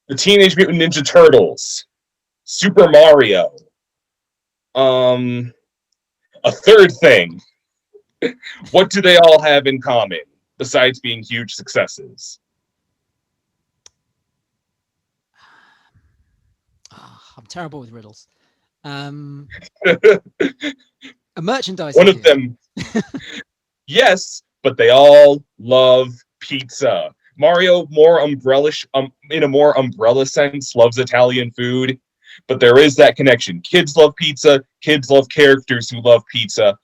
The Teenage Mutant Ninja Turtles, Super Mario. A third thing. What do they all have in common besides being huge successes? I'm terrible with riddles. A merchandising One of deal. them, yes, but they all love pizza. Mario, more umbrella, in a more umbrella sense, loves Italian food, but there is that connection. Kids love pizza. Kids love characters who love pizza.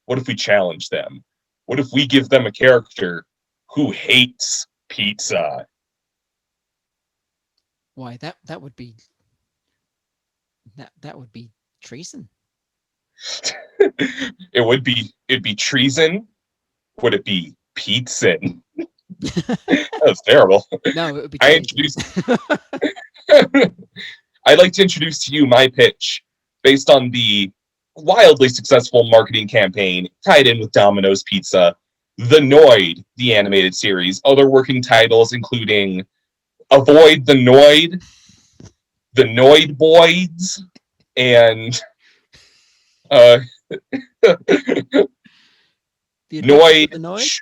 What if we challenge them? What if we give them a character who hates pizza? Why that would be that would be treason. It'd be treason. Would it be pizza? That's terrible. No, it would be I treason. introduced. I'd like to introduce to you my pitch based on the wildly successful marketing campaign tied in with Domino's Pizza, the Noid, the animated series, other working titles including Avoid the Noid Boys, and uh, The Adventures of Noid. the Noid.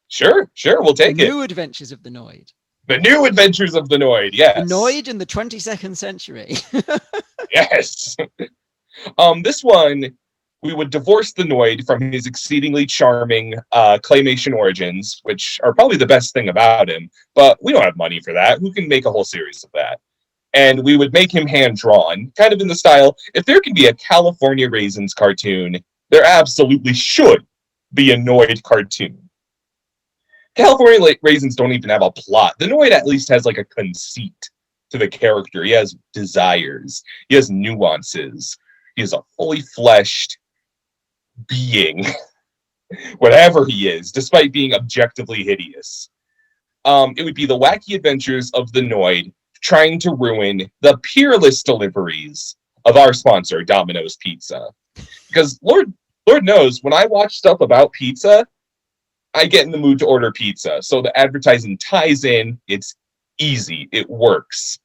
Sure, we'll The take it. New Adventures of the Noid. The New Adventures of the Noid, The yes. Noid in the 22nd century. Yes. This one, we would divorce the Noid from his exceedingly charming claymation origins, which are probably the best thing about him, but we don't have money for that. Who can make a whole series of that? And we would make him hand-drawn, kind of in the style, if there can be a California Raisins cartoon, there absolutely should be a Noid cartoon. California Raisins don't even have a plot. The Noid at least has like a conceit to the character. He has desires. He has nuances. He is a fully fleshed being, whatever he is, despite being objectively hideous. It would be the wacky adventures of the Noid trying to ruin the peerless deliveries of our sponsor, Domino's Pizza. Because Lord knows, when I watch stuff about pizza, I get in the mood to order pizza. So the advertising ties in, it's easy, it works.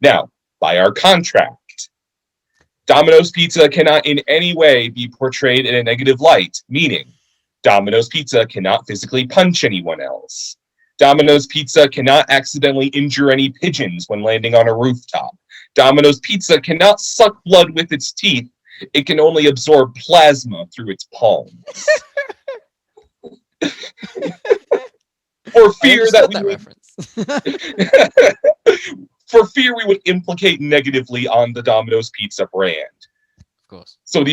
Now, by our contract, Domino's Pizza cannot in any way be portrayed in a negative light, meaning Domino's Pizza cannot physically punch anyone else. Domino's Pizza cannot accidentally injure any pigeons when landing on a rooftop. Domino's Pizza cannot suck blood with its teeth. It can only absorb plasma through its palms. For fear that we reference. For fear we would implicate negatively on the Domino's Pizza brand. Of course. So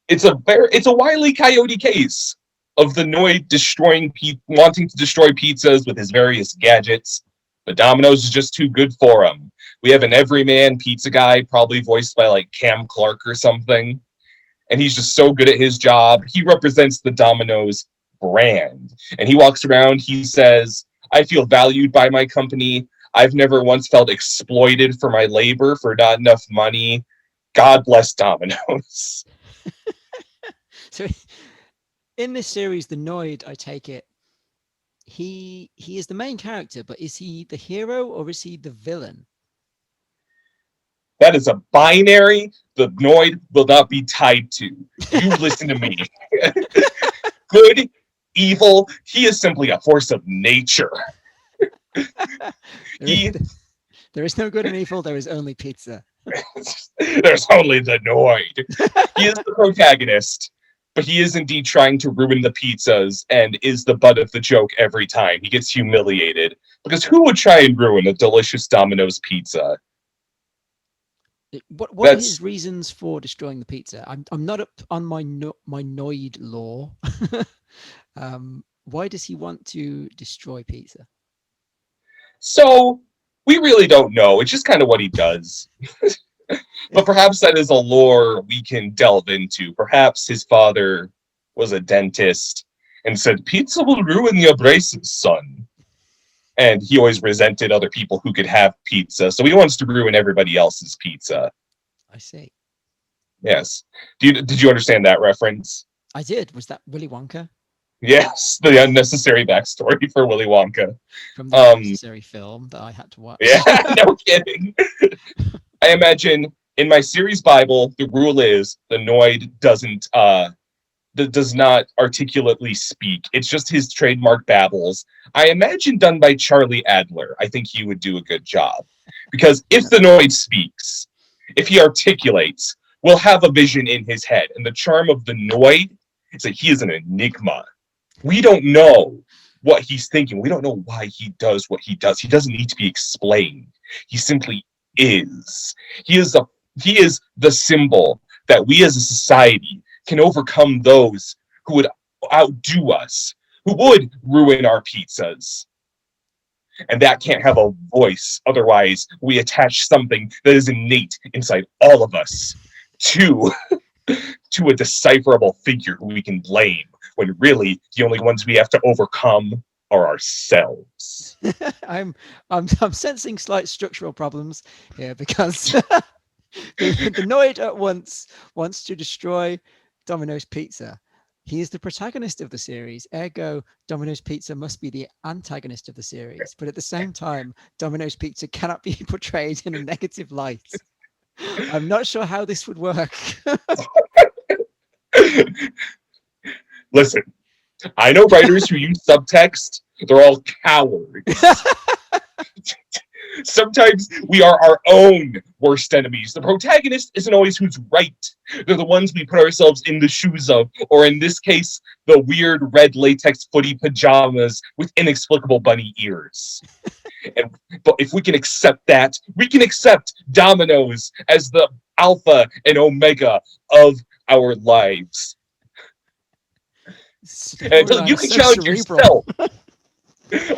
it's a Wile E. Coyote case of the Noid wanting to destroy pizzas with his various gadgets, but Domino's is just too good for him. We have an everyman pizza guy, probably voiced by like Cam Clark or something, and he's just so good at his job. He represents the Domino's brand, and he walks around. He says, "I feel valued by my company. I've never once felt exploited for my labor for not enough money. God bless Domino's." So, in this series, the Noid, I take it, he is the main character, but is he the hero or is he the villain? That is a binary the Noid will not be tied to. You listen to me. Good, evil, he is simply a force of nature. There is no good and evil, there is only pizza. There's only the Noid. He is the protagonist, but he is indeed trying to ruin the pizzas and is the butt of the joke every time. He gets humiliated. Because who would try and ruin a delicious Domino's pizza? What are his reasons for destroying the pizza? I'm not up on my Noid lore. Why does he want to destroy pizza? So, we really don't know. It's just kind of what he does. But perhaps that is a lore we can delve into. Perhaps his father was a dentist and said, "Pizza will ruin your braces, son." And he always resented other people who could have pizza, so he wants to ruin everybody else's pizza. I see. Yes. Did you understand that reference? I did. Was that Willy Wonka? Yes, the unnecessary backstory for Willy Wonka. from the Um, unnecessary film that I had to yeah, watch. no kidding. I imagine in my series Bible, the rule is the Noid does not articulately speak. It's just his trademark babbles. I imagine done by Charlie Adler. I think he would do a good job. Because if the Noid speaks, if he articulates, we'll have a vision in his head. And the charm of the Noid is that he is an enigma. We don't know what he's thinking. We don't know why he does what he does. He doesn't need to be explained. He simply is. He is a he is the symbol that we as a society can overcome those who would outdo us, who would ruin our pizzas. And that can't have a voice. Otherwise, we attach something that is innate inside all of us to, to a decipherable figure who we can blame, when really the only ones we have to overcome are ourselves. I'm I'm sensing slight structural problems here because the Noid at once wants to destroy Domino's Pizza. He is the protagonist of the series, ergo Domino's Pizza must be the antagonist of the series. But at the same time, Domino's Pizza cannot be portrayed in a negative light. I'm not sure how this would work. Listen, I know writers who use subtext, they're all cowards. Sometimes we are our own worst enemies. The protagonist isn't always who's right. They're the ones we put ourselves in the shoes of, or in this case, the weird red latex footy pajamas with inexplicable bunny ears. But if we can accept that, we can accept Domino's as the alpha and omega of our lives. And until you can challenge yourself,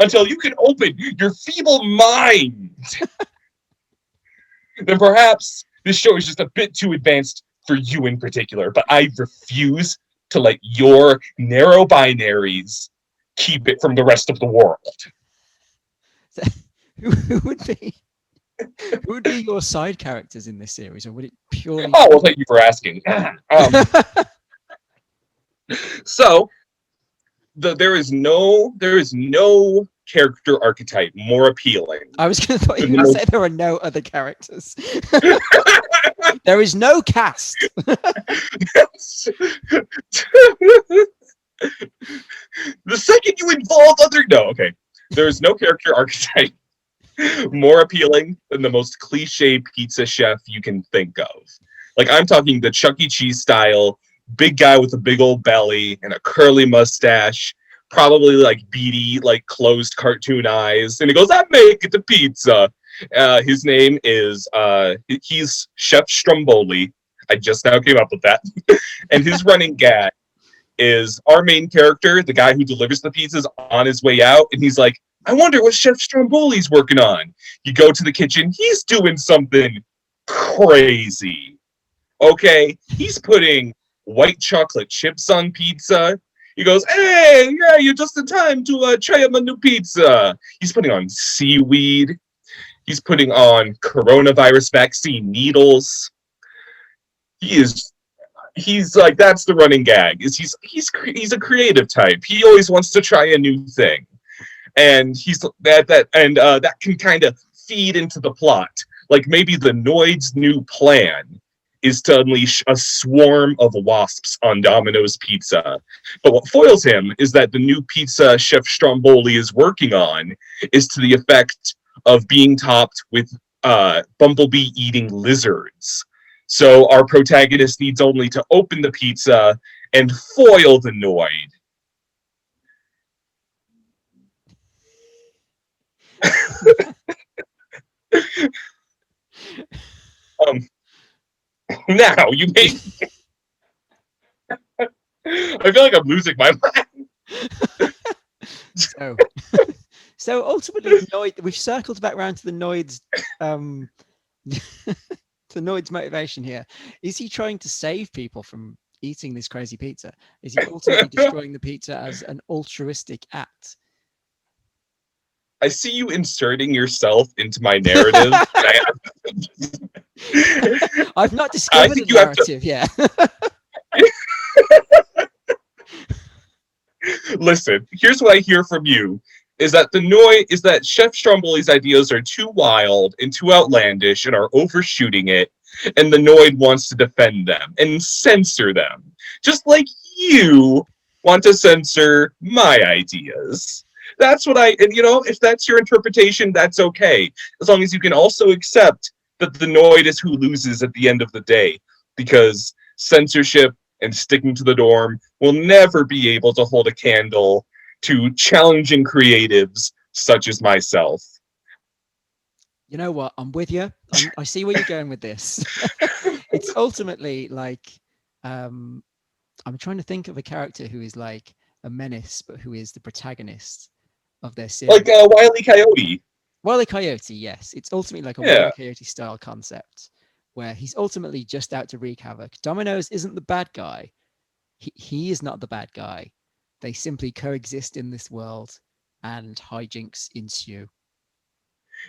until you can open your feeble mind, then perhaps this show is just a bit too advanced for you in particular. But I refuse to let your narrow binaries keep it from the rest of the world. Who would be your side characters in this series, or would it purely? Oh, well, thank you for asking. So there is no character archetype more appealing. I was going to say there are no other characters. There is no cast. The second you involve there is no character archetype more appealing than the most cliche pizza chef you can think of. Like, I'm talking the Chuck E. Cheese style, big guy with a big old belly and a curly mustache, probably like beady, like closed cartoon eyes, and he goes, "I make it a pizza." His name is he's Chef Stromboli. I just now came up with that. And his running gag is our main character, the guy who delivers the pizzas, on his way out, and he's like, "I wonder what Chef Stromboli's working on." You go to the kitchen, he's doing something crazy. Okay, he's putting white chocolate chips on pizza. He goes, "Hey, yeah, you're just in time to try my new pizza." He's putting on seaweed. He's putting on coronavirus vaccine needles. He's like, that's the running gag. He's a creative type. He always wants to try a new thing, and that can kind of feed into the plot. Like, maybe the Noid's new plan is to unleash a swarm of wasps on Domino's Pizza. But what foils him is that the new pizza Chef Stromboli is working on is to the effect of being topped with bumblebee-eating lizards. So our protagonist needs only to open the pizza and foil the Noid. Now you made. I feel like I'm losing my mind. So ultimately, Noid. We've circled back around to the Noid's the Noid's motivation here. Is he trying to save people from eating this crazy pizza? Is he ultimately destroying the pizza as an altruistic act? I see you inserting yourself into my narrative. I've not discovered a narrative yet. Listen, here's what I hear from you. Is that Chef Stromboli's ideas are too wild and too outlandish and are overshooting it, and the Noid wants to defend them and censor them. Just like you want to censor my ideas. That's what I, and if that's your interpretation, that's okay. As long as you can also accept that the Noid is who loses at the end of the day. Because censorship and sticking to the norm will never be able to hold a candle to challenging creatives such as myself. You know what? I'm with you. I see where you're going with this. It's ultimately like, I'm trying to think of a character who is like a menace, but who is the protagonist of their series. Like Wile E. Coyote. Wile E. Coyote, yes. It's ultimately like a Wile E. Coyote style concept where he's ultimately just out to wreak havoc. Domino's isn't the bad guy. He is not the bad guy. They simply coexist in this world and hijinks ensue.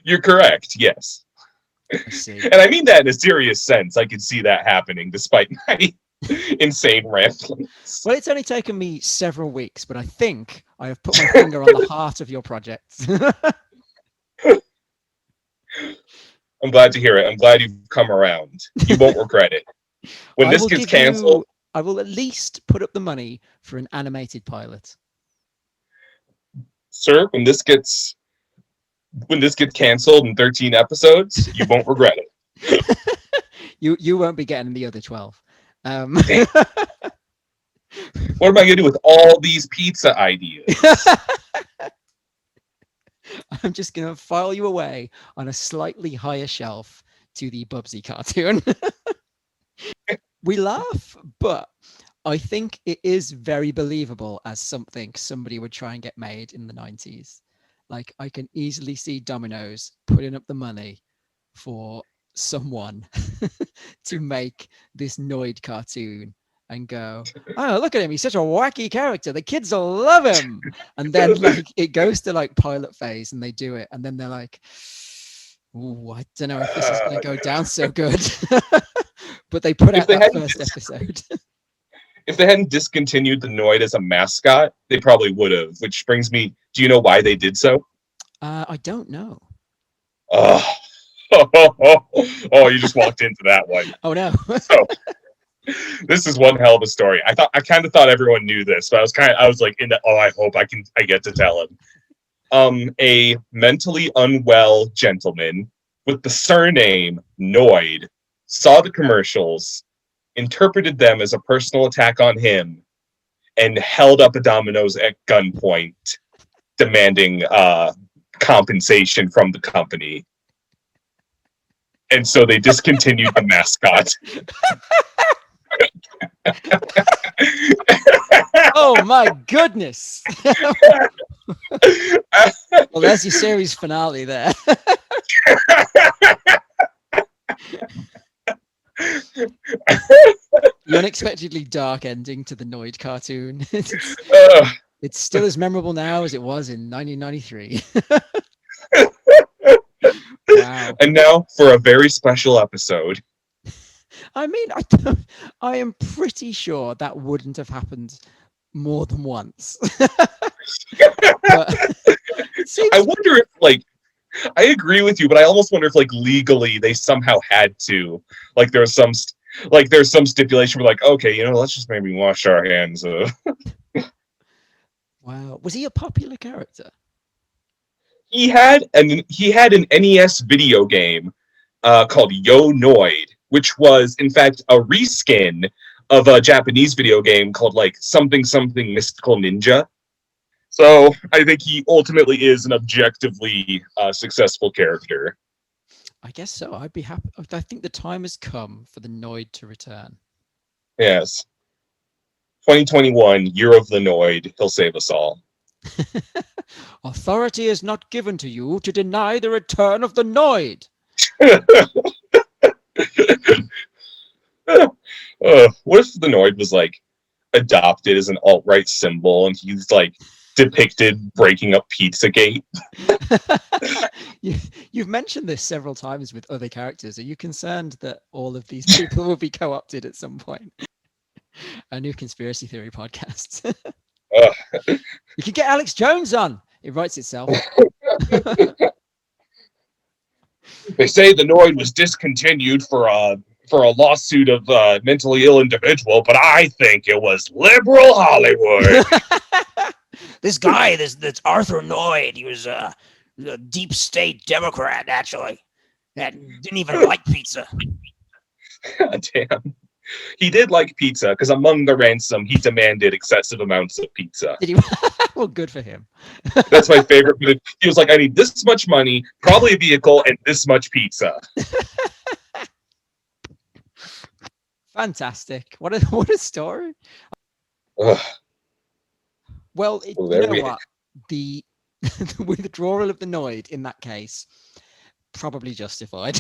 You're correct, yes. I see. And I mean that in a serious sense. I can see that happening despite my insane ramblings. Well, it's only taken me several weeks, but I think I have put my finger on the heart of your project. I'm glad to hear it. I'm glad you've come around. You won't regret it. When this gets canceled, I will at least put up the money for an animated pilot. Sir, when this gets canceled in 13 episodes, you won't regret it. You won't be getting the other 12. What am I going to do with all these pizza ideas? I'm just going to file you away on a slightly higher shelf to the Bubsy cartoon. We laugh, but I think it is very believable as something somebody would try and get made in the 90s. Like, I can easily see Domino's putting up the money for someone to make this Noid cartoon and go, oh, look at him, he's such a wacky character, the kids will love him. And then like it goes to like pilot phase and they do it, and then they're like, oh, I don't know if this is going to go down so good. But they put out that first episode. If they hadn't discontinued the Noid as a mascot, they probably would have. Which brings me, do you know why they did so? I don't know. Oh, you just walked into that one. Oh no. So, this is one hell of a story. I kind of thought everyone knew this, but I was like, I hope I get to tell him. A mentally unwell gentleman with the surname Noid saw the commercials, interpreted them as a personal attack on him, and held up a Domino's at gunpoint, demanding compensation from the company. And so they discontinued the mascot. Oh my goodness. Well, there's your series finale there. The unexpectedly dark ending to the Noid cartoon. It's still as memorable now as it was in 1993. Wow. And now for a very special episode. I mean, I am pretty sure that wouldn't have happened more than once. But I wonder if, like, I agree with you, but I almost wonder if, like, legally they somehow had to. Like, there's some stipulation where, like, okay, let's just maybe wash our hands. Wow, was he a popular character? He had an NES video game called Yo Noid, which was in fact a reskin of a Japanese video game called like something Mystical Ninja. So I think he ultimately is an objectively successful character. I guess so. I'd be happy. I think the time has come for the Noid to return. Yes. 2021, Year of the Noid. He'll save us all. Authority is not given to you to deny the return of the Noid. What if the Noid was like adopted as an alt-right symbol and he's like depicted breaking up Pizzagate? You've mentioned this several times with other characters. Are you concerned that all of these people will be co-opted at some point? A new conspiracy theory podcast. You could get Alex Jones on. It writes itself. They say the Noid was discontinued for a lawsuit of a mentally ill individual, but I think it was liberal Hollywood. This guy, this Arthur Noid, he was a deep state Democrat, actually, that didn't even like pizza. God damn. He did like pizza because among the ransom, he demanded excessive amounts of pizza. Did he? Well, good for him. That's my favorite. He was like, I need this much money, probably a vehicle, and this much pizza. Fantastic. What a story. Ugh. Well, Well, you there know we- what? The withdrawal of the Noid in that case, probably justified.